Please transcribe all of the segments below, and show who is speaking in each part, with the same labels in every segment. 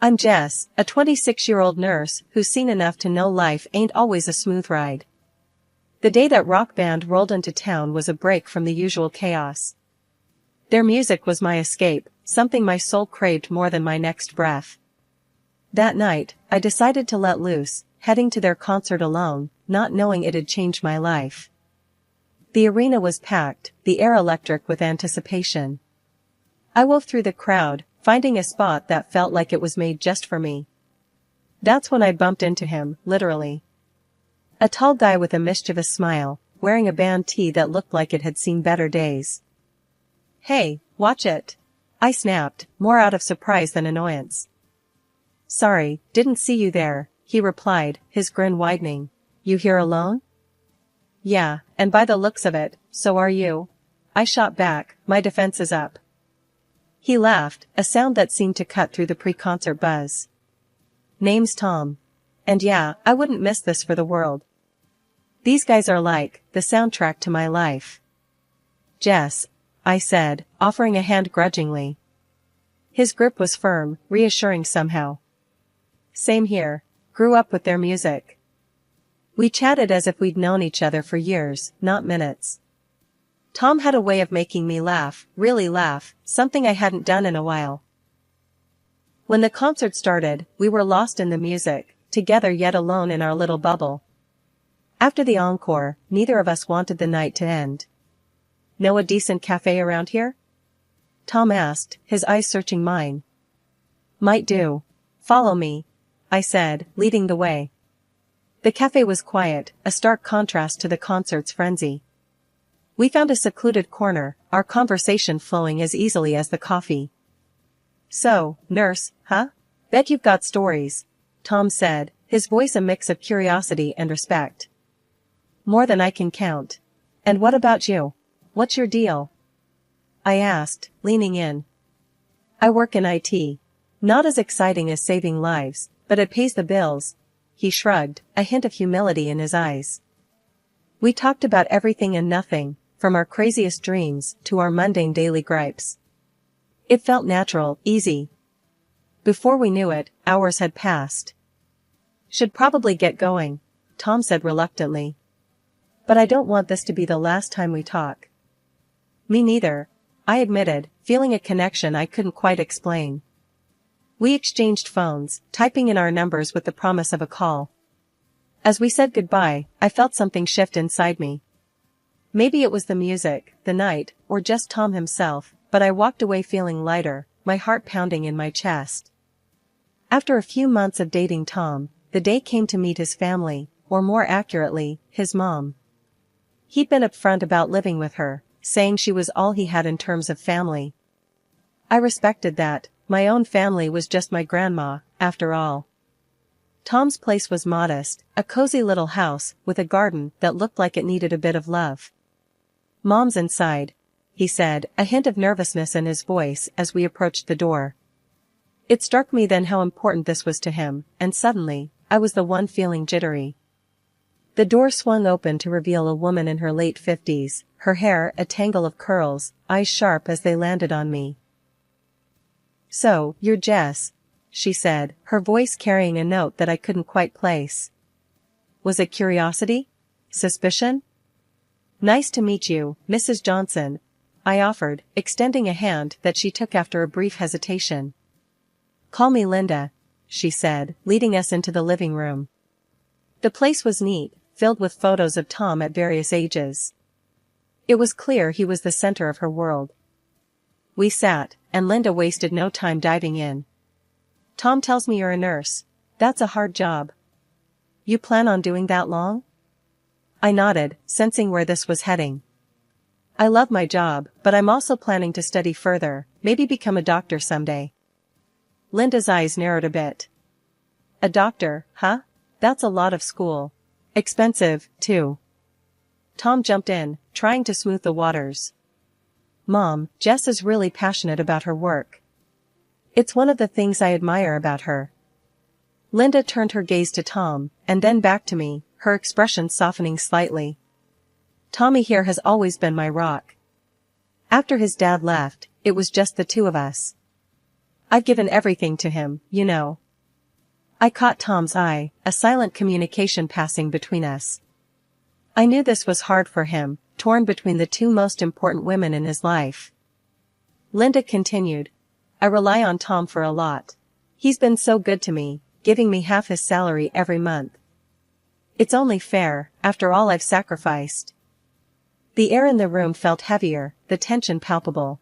Speaker 1: I'm Jess, a 26-year-old nurse who's seen enough to know life ain't always a smooth ride. The day that rock band rolled into town was a break from the usual chaos. Their music was my escape, something my soul craved more than my next breath. That night, I decided to let loose, heading to their concert alone, not knowing it'd change my life. The arena was packed, the air electric with anticipation. I wove through the crowd, finding a spot that felt like it was made just for me. That's when I bumped into him, literally. A tall guy with a mischievous smile, wearing a band tee that looked like it had seen better days. "Hey, watch it!" I snapped, more out of surprise than annoyance. "Sorry, didn't see you there," he replied, his grin widening. "You here alone?" "Yeah, and by the looks of it, so are you." I shot back, my defenses up. He laughed, a sound that seemed to cut through the pre-concert buzz. "Name's Tom. And yeah, I wouldn't miss this for the world. These guys are like the soundtrack to my life." "Jess," I said, offering a hand grudgingly. His grip was firm, reassuring somehow. "Same here. Grew up with their music." We chatted as if we'd known each other for years, not minutes. Tom had a way of making me laugh, really laugh, something I hadn't done in a while. When the concert started, we were lost in the music, together yet alone in our little bubble. After the encore, neither of us wanted the night to end. "Know a decent cafe around here?" Tom asked, his eyes searching mine. "Might do. Follow me," I said, leading the way. The cafe was quiet, a stark contrast to the concert's frenzy. We found a secluded corner, our conversation flowing as easily as the coffee. "So, nurse, huh? Bet you've got stories," Tom said, his voice a mix of curiosity and respect. "More than I can count. And what about you? What's your deal?" I asked, leaning in. "I work in IT. Not as exciting as saving lives, but it pays the bills." He shrugged, a hint of humility in his eyes. We talked about everything and nothing, from our craziest dreams to our mundane daily gripes. It felt natural, easy. Before we knew it, hours had passed. "Should probably get going," Tom said reluctantly. "But I don't want this to be the last time we talk." "Me neither," I admitted, feeling a connection I couldn't quite explain. We exchanged phones, typing in our numbers with the promise of a call. As we said goodbye, I felt something shift inside me. Maybe it was the music, the night, or just Tom himself, but I walked away feeling lighter, my heart pounding in my chest. After a few months of dating Tom, the day came to meet his family, or more accurately, his mom. He'd been upfront about living with her, saying she was all he had in terms of family. I respected that. My own family was just my grandma, after all. Tom's place was modest, a cozy little house with a garden that looked like it needed a bit of love. "Mom's inside," he said, a hint of nervousness in his voice as we approached the door. It struck me then how important this was to him, and suddenly, I was the one feeling jittery. The door swung open to reveal a woman in her late 50s, her hair a tangle of curls, eyes sharp as they landed on me. "So, you're Jess," she said, her voice carrying a note that I couldn't quite place. Was it curiosity? Suspicion? "Nice to meet you, Mrs. Johnson," I offered, extending a hand that she took after a brief hesitation. "Call me Linda," she said, leading us into the living room. The place was neat, filled with photos of Tom at various ages. It was clear he was the center of her world. We sat, and Linda wasted no time diving in. "Tom tells me you're a nurse. That's a hard job. You plan on doing that long?" I nodded, sensing where this was heading. "I love my job, but I'm also planning to study further, maybe become a doctor someday." Linda's eyes narrowed a bit. "A doctor, huh? That's a lot of school. Expensive, too." Tom jumped in, trying to smooth the waters. "Mom, Jess is really passionate about her work. It's one of the things I admire about her." Linda turned her gaze to Tom, and then back to me, her expression softening slightly. "Tommy here has always been my rock. After his dad left, it was just the two of us. I've given everything to him, you know. I caught Tom's eye, a silent communication passing between us. I knew this was hard for him, torn between the two most important women in his life. Linda continued. I rely on Tom for a lot. He's been so good to me, giving me half his salary every month. It's only fair, after all I've sacrificed. The air in the room felt heavier, the tension palpable.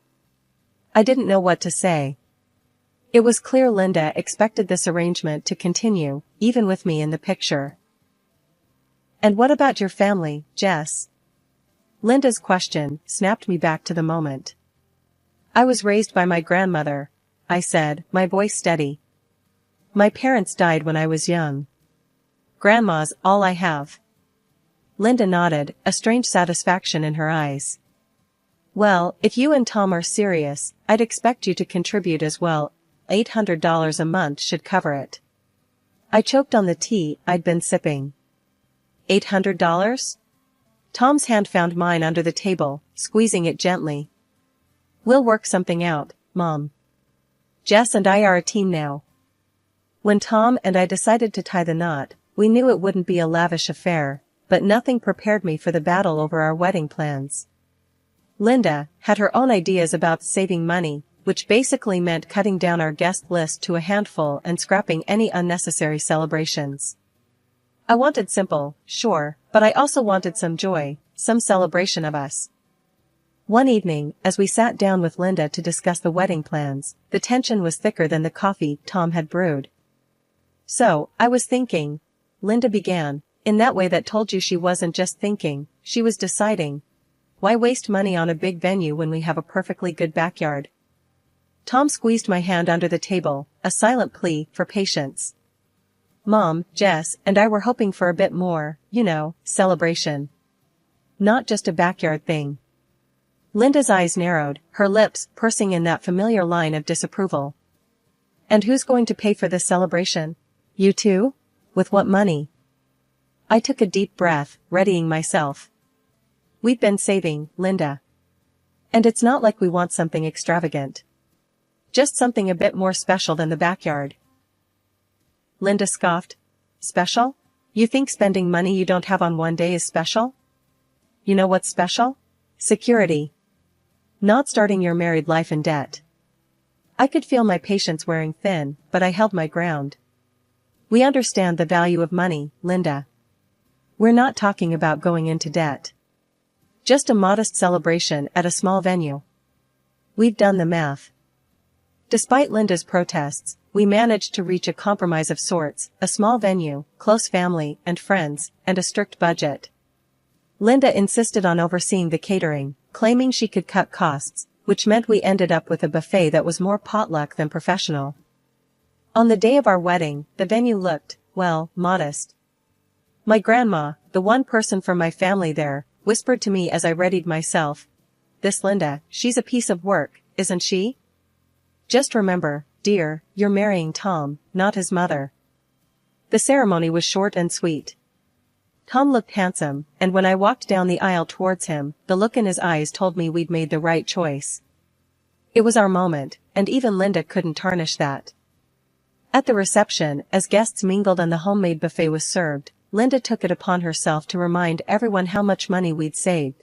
Speaker 1: I didn't know what to say. It was clear Linda expected this arrangement to continue, even with me in the picture. And what about your family, Jess? Linda's question snapped me back to the moment. I was raised by my grandmother, I said, my voice steady. My parents died when I was young. Grandma's all I have. Linda nodded, a strange satisfaction in her eyes. Well, if you and Tom are serious, I'd expect you to contribute as well. $800 a month should cover it. I choked on the tea I'd been sipping. $800? Tom's hand found mine under the table, squeezing it gently. We'll work something out, Mom. Jess and I are a team now. When Tom and I decided to tie the knot, we knew it wouldn't be a lavish affair, but nothing prepared me for the battle over our wedding plans. Linda had her own ideas about saving money, which basically meant cutting down our guest list to a handful and scrapping any unnecessary celebrations. I wanted simple, sure, but I also wanted some joy, some celebration of us. One evening, as we sat down with Linda to discuss the wedding plans, the tension was thicker than the coffee Tom had brewed. So, I was thinking, Linda began, in that way that told you she wasn't just thinking, she was deciding. Why waste money on a big venue when we have a perfectly good backyard? Tom squeezed my hand under the table, a silent plea for patience. Mom, Jess, and I were hoping for a bit more, celebration. Not just a backyard thing. Linda's eyes narrowed, her lips pursing in that familiar line of disapproval. And who's going to pay for this celebration? You too? With what money? I took a deep breath, readying myself. We've been saving, Linda. And it's not like we want something extravagant. Just something a bit more special than the backyard. Linda scoffed. Special? You think spending money you don't have on one day is special? You know what's special? Security. Not starting your married life in debt. I could feel my patience wearing thin, but I held my ground. We understand the value of money, Linda. We're not talking about going into debt. Just a modest celebration at a small venue. We've done the math. Despite Linda's protests, we managed to reach a compromise of sorts, a small venue, close family and friends, and a strict budget. Linda insisted on overseeing the catering, claiming she could cut costs, which meant we ended up with a buffet that was more potluck than professional. On the day of our wedding, the venue looked, well, modest. My grandma, the one person from my family there, whispered to me as I readied myself. This Linda, she's a piece of work, isn't she? Just remember, dear, you're marrying Tom, not his mother. The ceremony was short and sweet. Tom looked handsome, and when I walked down the aisle towards him, the look in his eyes told me we'd made the right choice. It was our moment, and even Linda couldn't tarnish that. At the reception, as guests mingled and the homemade buffet was served, Linda took it upon herself to remind everyone how much money we'd saved.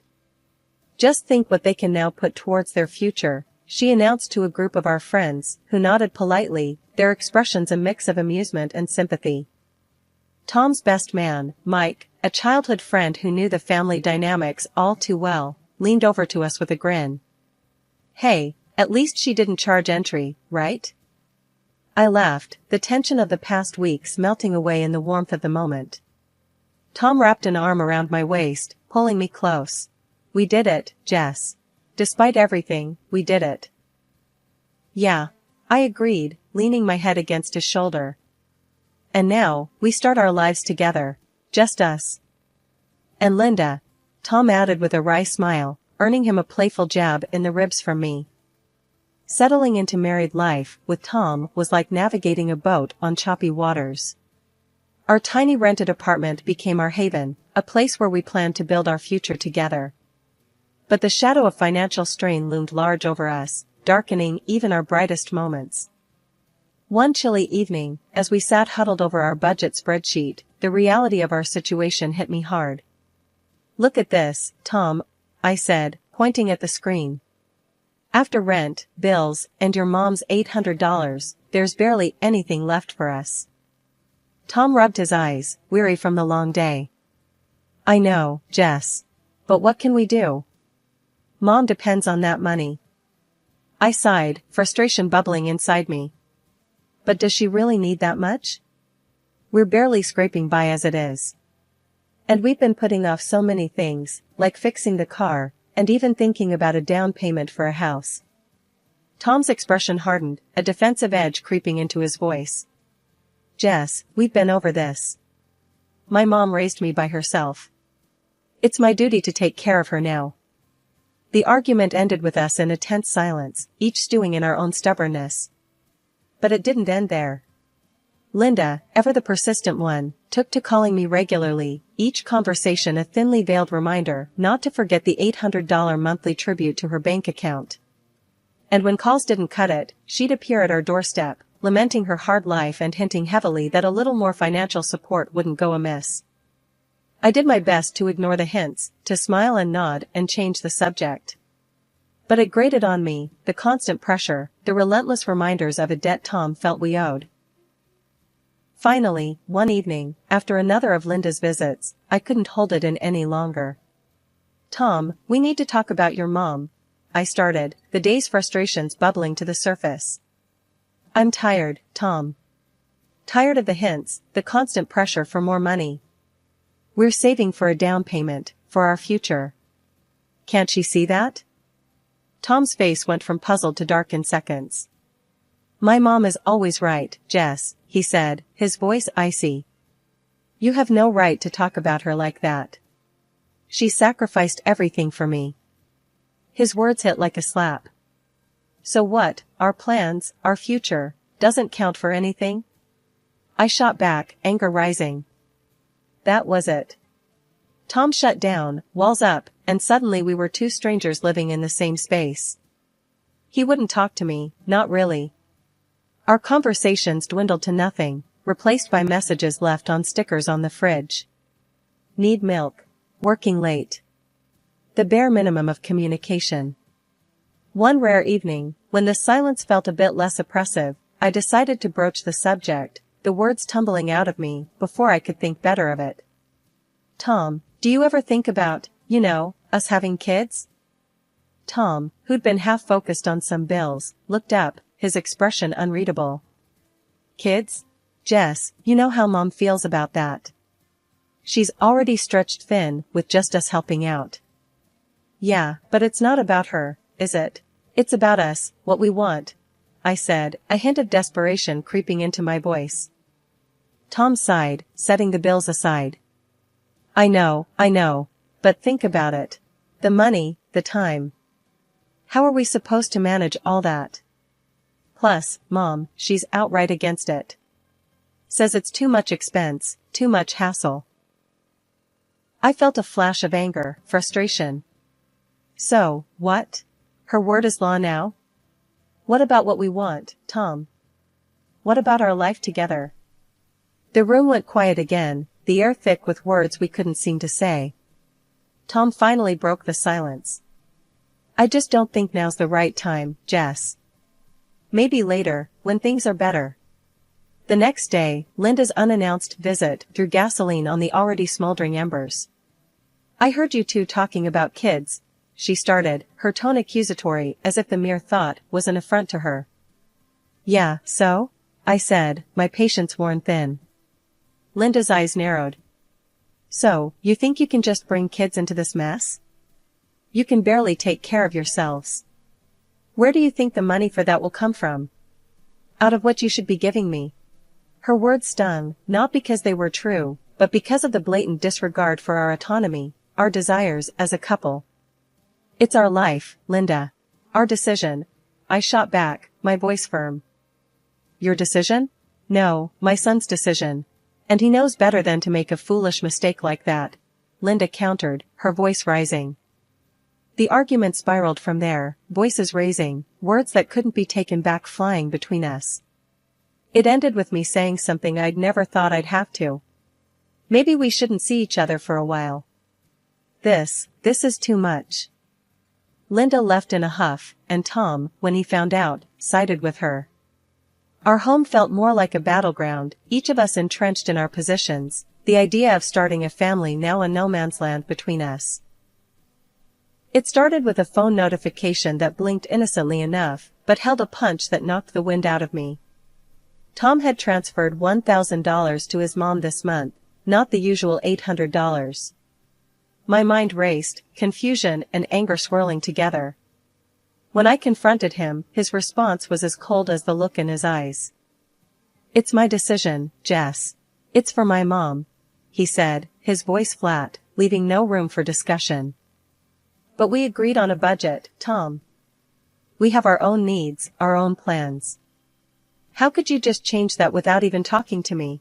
Speaker 1: Just think what they can now put towards their future, she announced to a group of our friends, who nodded politely, their expressions a mix of amusement and sympathy. Tom's best man, Mike, a childhood friend who knew the family dynamics all too well, leaned over to us with a grin. Hey, at least she didn't charge entry, right? I laughed, the tension of the past weeks melting away in the warmth of the moment. Tom wrapped an arm around my waist, pulling me close. We did it, Jess. Despite everything, we did it. Yeah, I agreed, leaning my head against his shoulder. And now, we start our lives together, just us. And Linda, Tom added with a wry smile, earning him a playful jab in the ribs from me. Settling into married life with Tom was like navigating a boat on choppy waters. Our tiny rented apartment became our haven, a place where we planned to build our future together. But the shadow of financial strain loomed large over us, darkening even our brightest moments. One chilly evening, as we sat huddled over our budget spreadsheet, the reality of our situation hit me hard. "Look at this, Tom," I said, pointing at the screen. "After rent, bills, and your mom's $800, there's barely anything left for us." Tom rubbed his eyes, weary from the long day. "I know, Jess. But what can we do? Mom depends on that money." I sighed, frustration bubbling inside me. But does she really need that much? We're barely scraping by as it is. And we've been putting off so many things, like fixing the car, and even thinking about a down payment for a house. Tom's expression hardened, a defensive edge creeping into his voice. "Jess, we've been over this. My mom raised me by herself. It's my duty to take care of her now." The argument ended with us in a tense silence, each stewing in our own stubbornness. But it didn't end there. Linda, ever the persistent one, took to calling me regularly, each conversation a thinly veiled reminder not to forget the $800 monthly tribute to her bank account. And when calls didn't cut it, she'd appear at our doorstep, lamenting her hard life and hinting heavily that a little more financial support wouldn't go amiss. I did my best to ignore the hints, to smile and nod and change the subject. But it grated on me, the constant pressure, the relentless reminders of a debt Tom felt we owed. Finally, one evening, after another of Linda's visits, I couldn't hold it in any longer. "Tom, we need to talk about your mom," I started, the day's frustrations bubbling to the surface. "I'm tired, Tom. Tired of the hints, the constant pressure for more money. We're saving for a down payment, for our future. Can't she see that?" Tom's face went from puzzled to dark in seconds. "My mom is always right, Jess," he said, his voice icy. "You have no right to talk about her like that. She sacrificed everything for me." His words hit like a slap. "So what, our plans, our future, doesn't count for anything?" I shot back, anger rising. That was it. Tom shut down, walls up, and suddenly we were two strangers living in the same space. He wouldn't talk to me, not really. Our conversations dwindled to nothing, replaced by messages left on stickers on the fridge. Need milk. Working late. The bare minimum of communication. One rare evening, when the silence felt a bit less oppressive, I decided to broach the subject, the words tumbling out of me before I could think better of it. "Tom, do you ever think about, us having kids?" Tom, who'd been half focused on some bills, looked up, his expression unreadable. "Kids? Jess, you know how Mom feels about that. She's already stretched thin with just us helping out." "Yeah, but it's not about her, is it? It's about us, what we want," I said, a hint of desperation creeping into my voice. Tom sighed, setting the bills aside. I know, but think about it. The money, the time. How are we supposed to manage all that? Plus, Mom, she's outright against it. Says it's too much expense, too much hassle." I felt a flash of anger, frustration. So, what? Her word is law now? What about what we want, Tom? What about our life together? The room went quiet again, the air thick with words we couldn't seem to say. Tom finally broke the silence. "I just don't think now's the right time, Jess. Maybe later, when things are better." The next day, Linda's unannounced visit threw gasoline on the already smoldering embers. "I heard you two talking about kids," she started, her tone accusatory as if the mere thought was an affront to her. "Yeah, so?" I said, my patience worn thin. Linda's eyes narrowed. "So, you think you can just bring kids into this mess? You can barely take care of yourselves. Where do you think the money for that will come from? Out of what you should be giving me?" Her words stung, not because they were true, but because of the blatant disregard for our autonomy, our desires as a couple. "It's our life, Linda. Our decision," I shot back, my voice firm. "Your decision? No, my son's decision. And he knows better than to make a foolish mistake like that," Linda countered, her voice rising. The argument spiraled from there, voices raising, words that couldn't be taken back flying between us. It ended with me saying something I'd never thought I'd have to. Maybe we shouldn't see each other for a while. This is too much. Linda left in a huff, and Tom, when he found out, sided with her. Our home felt more like a battleground, each of us entrenched in our positions, the idea of starting a family now a no man's land between us. It started with a phone notification that blinked innocently enough, but held a punch that knocked the wind out of me. Tom had transferred $1,000 to his mom this month, not the usual $800. My mind raced, confusion and anger swirling together. When I confronted him, his response was as cold as the look in his eyes. "It's my decision, Jess. It's for my mom," he said, his voice flat, leaving no room for discussion. "But we agreed on a budget, Tom. We have our own needs, our own plans. How could you just change that without even talking to me?"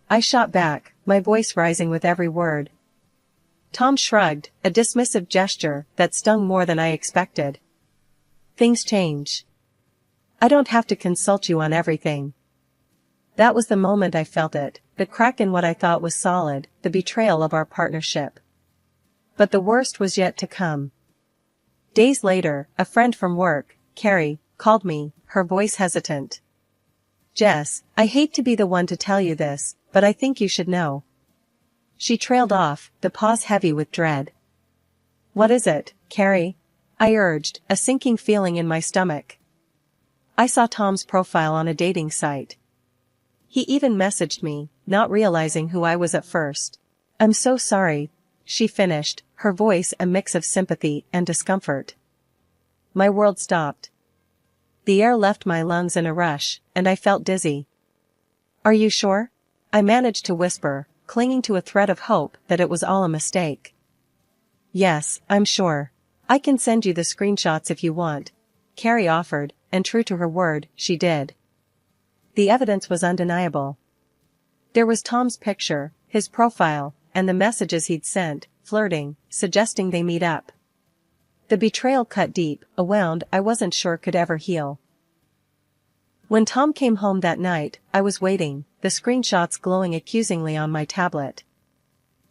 Speaker 1: I shot back, my voice rising with every word. Tom shrugged, a dismissive gesture that stung more than I expected. "Things change. I don't have to consult you on everything." That was the moment I felt it, the crack in what I thought was solid, the betrayal of our partnership. But the worst was yet to come. Days later, a friend from work, Carrie, called me, her voice hesitant. "Jess, I hate to be the one to tell you this, but I think you should know." She trailed off, the pause heavy with dread. "What is it, Carrie?" I urged, a sinking feeling in my stomach. "I saw Tom's profile on a dating site. He even messaged me, not realizing who I was at first." "I'm so sorry," she finished, her voice a mix of sympathy and discomfort. My world stopped. The air left my lungs in a rush, and I felt dizzy. "Are you sure?" I managed to whisper, clinging to a thread of hope that it was all a mistake. "Yes, I'm sure. I can send you the screenshots if you want," Carrie offered, and true to her word, she did. The evidence was undeniable. There was Tom's picture, his profile, and the messages he'd sent, flirting, suggesting they meet up. The betrayal cut deep, a wound I wasn't sure could ever heal. When Tom came home that night, I was waiting, the screenshots glowing accusingly on my tablet.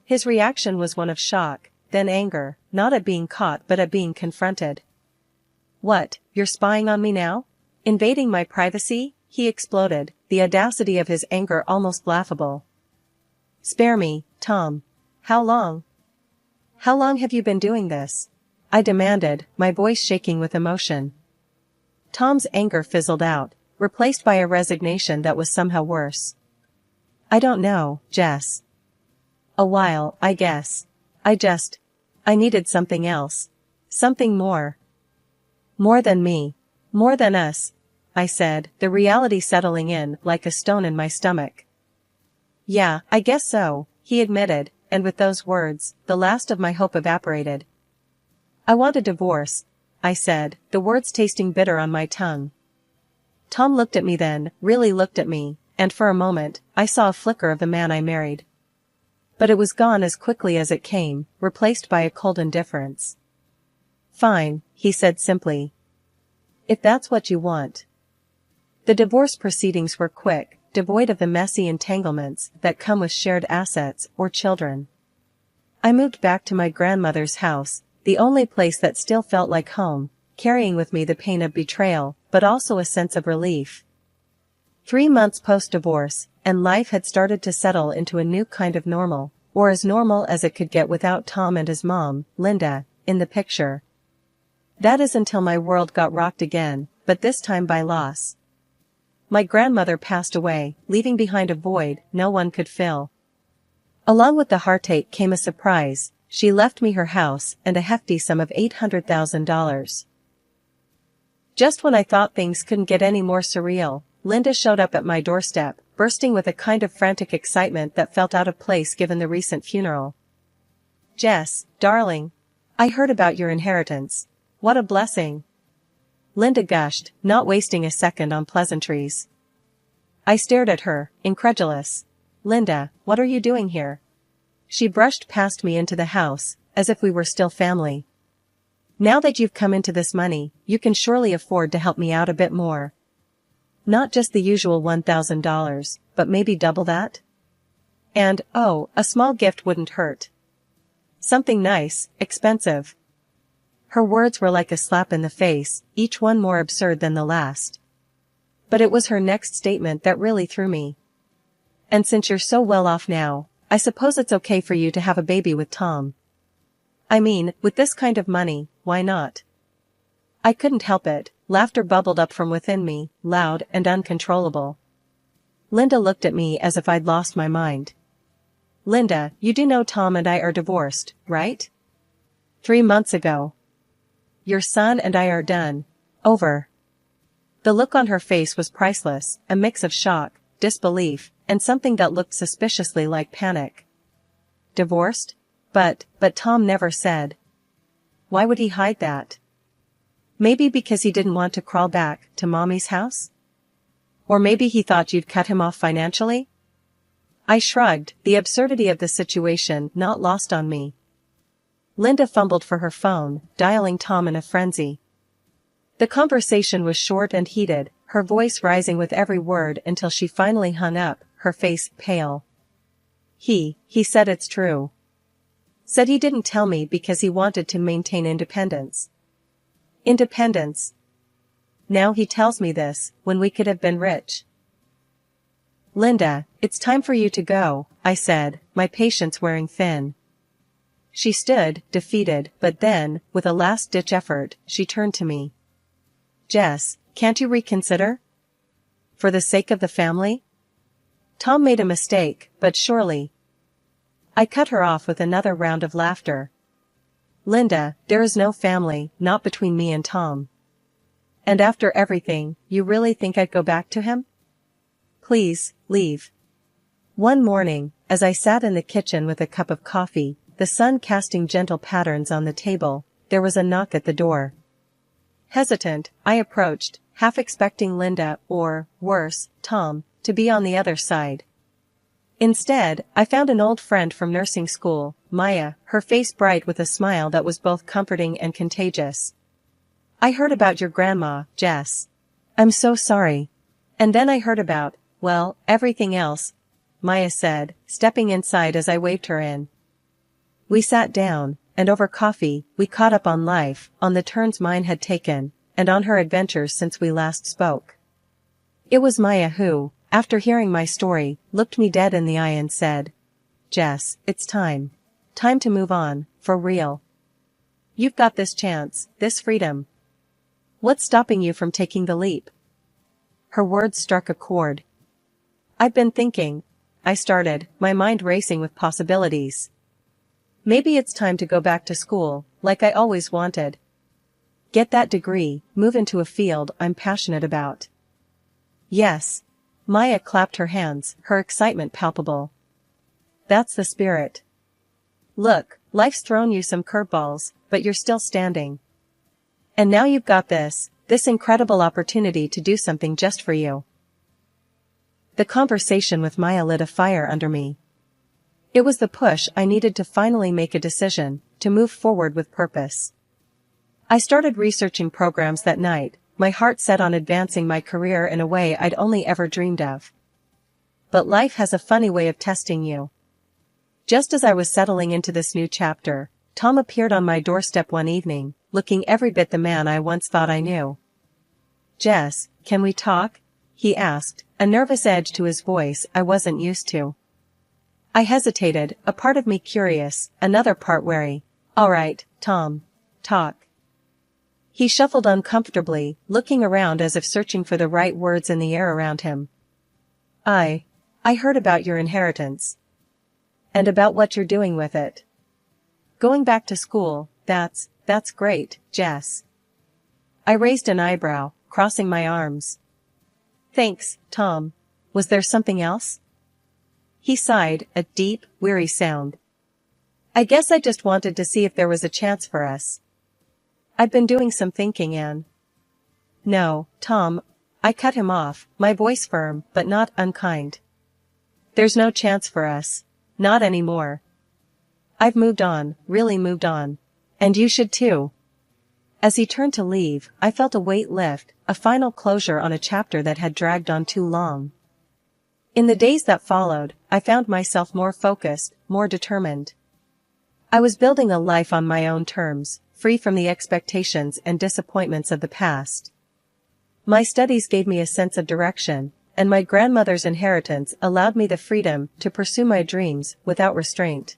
Speaker 1: His reaction was one of shock, then anger, not at being caught but at being confronted. "What, you're spying on me now? Invading my privacy?" he exploded, the audacity of his anger almost laughable. "Spare me, Tom. How long? How long have you been doing this?" I demanded, my voice shaking with emotion. Tom's anger fizzled out, replaced by a resignation that was somehow worse. "I don't know, Jess. A while, I guess. I needed something else. Something more. More than me. More than us," I said, the reality settling in like a stone in my stomach. "Yeah, I guess so," he admitted, and with those words, the last of my hope evaporated. "I want a divorce," I said, the words tasting bitter on my tongue. Tom looked at me then, really looked at me, and for a moment, I saw a flicker of the man I married. But it was gone as quickly as it came, replaced by a cold indifference. "Fine," he said simply. "If that's what you want." The divorce proceedings were quick, devoid of the messy entanglements that come with shared assets or children. I moved back to my grandmother's house, the only place that still felt like home, carrying with me the pain of betrayal, but also a sense of relief. 3 months post-divorce, and life had started to settle into a new kind of normal, or as normal as it could get without Tom and his mom, Linda, in the picture. That is until my world got rocked again, but this time by loss. My grandmother passed away, leaving behind a void no one could fill. Along with the heartache came a surprise. She left me her house and a hefty sum of $800,000. Just when I thought things couldn't get any more surreal, Linda showed up at my doorstep, bursting with a kind of frantic excitement that felt out of place given the recent funeral. "Jess, darling. I heard about your inheritance. What a blessing." Linda gushed, not wasting a second on pleasantries. I stared at her, incredulous. "Linda, what are you doing here?" She brushed past me into the house, as if we were still family. "Now that you've come into this money, you can surely afford to help me out a bit more." Not just the usual $1,000, but maybe double that? And, oh, a small gift wouldn't hurt. Something nice, expensive. Her words were like a slap in the face, each one more absurd than the last. But it was her next statement that really threw me. And since you're so well off now, I suppose it's okay for you to have a baby with Tom. I mean, with this kind of money, why not? I couldn't help it, laughter bubbled up from within me, loud and uncontrollable. Linda looked at me as if I'd lost my mind. Linda, you do know Tom and I are divorced, right? 3 months ago. Your son and I are done. Over. The look on her face was priceless, a mix of shock, disbelief, and something that looked suspiciously like panic. Divorced? But Tom never said. Why would he hide that? Maybe because he didn't want to crawl back to Mommy's house? Or maybe he thought you'd cut him off financially? I shrugged, the absurdity of the situation not lost on me. Linda fumbled for her phone, dialing Tom in a frenzy. The conversation was short and heated, her voice rising with every word until she finally hung up, her face pale. He said it's true. Said he didn't tell me because he wanted to maintain independence. Independence. Now he tells me this, when we could have been rich. Linda, it's time for you to go, I said, my patience wearing thin. She stood, defeated, but then, with a last-ditch effort, she turned to me. Jess, can't you reconsider? For the sake of the family? Tom made a mistake, but surely. I cut her off with another round of laughter. Linda, there is no family, not between me and Tom. And after everything, you really think I'd go back to him? Please, leave. One morning, as I sat in the kitchen with a cup of coffee, the sun casting gentle patterns on the table, there was a knock at the door. Hesitant, I approached, half expecting Linda or, worse, Tom, to be on the other side. Instead, I found an old friend from nursing school, Maya, her face bright with a smile that was both comforting and contagious. I heard about your grandma, Jess. I'm so sorry. And then I heard about, well, everything else, Maya said, stepping inside as I waved her in. We sat down, and over coffee, we caught up on life, on the turns mine had taken, and on her adventures since we last spoke. It was Maya who, after hearing my story, looked me dead in the eye and said, Jess, it's time. Time to move on, for real. You've got this chance, this freedom. What's stopping you from taking the leap? Her words struck a chord. I've been thinking, I started, my mind racing with possibilities. Maybe it's time to go back to school, like I always wanted. Get that degree, move into a field I'm passionate about. Yes. Maya clapped her hands, her excitement palpable. That's the spirit. Look, life's thrown you some curveballs, but you're still standing. And now you've got this incredible opportunity to do something just for you. The conversation with Maya lit a fire under me. It was the push I needed to finally make a decision, to move forward with purpose. I started researching programs that night, my heart set on advancing my career in a way I'd only ever dreamed of. But life has a funny way of testing you. Just as I was settling into this new chapter, Tom appeared on my doorstep one evening, looking every bit the man I once thought I knew. Jess, can we talk? He asked, a nervous edge to his voice I wasn't used to. I hesitated, a part of me curious, another part wary. All right, Tom. Talk. He shuffled uncomfortably, looking around as if searching for the right words in the air around him. I heard about your inheritance. And about what you're doing with it. Going back to school, that's great, Jess. I raised an eyebrow, crossing my arms. Thanks, Tom. Was there something else? He sighed, a deep, weary sound. I guess I just wanted to see if there was a chance for us. I'd been doing some thinking and... No, Tom, I cut him off, my voice firm, but not unkind. There's no chance for us. Not anymore. I've moved on, really moved on. And you should too. As he turned to leave, I felt a weight lift, a final closure on a chapter that had dragged on too long. In the days that followed, I found myself more focused, more determined. I was building a life on my own terms, free from the expectations and disappointments of the past. My studies gave me a sense of direction, and my grandmother's inheritance allowed me the freedom to pursue my dreams without restraint.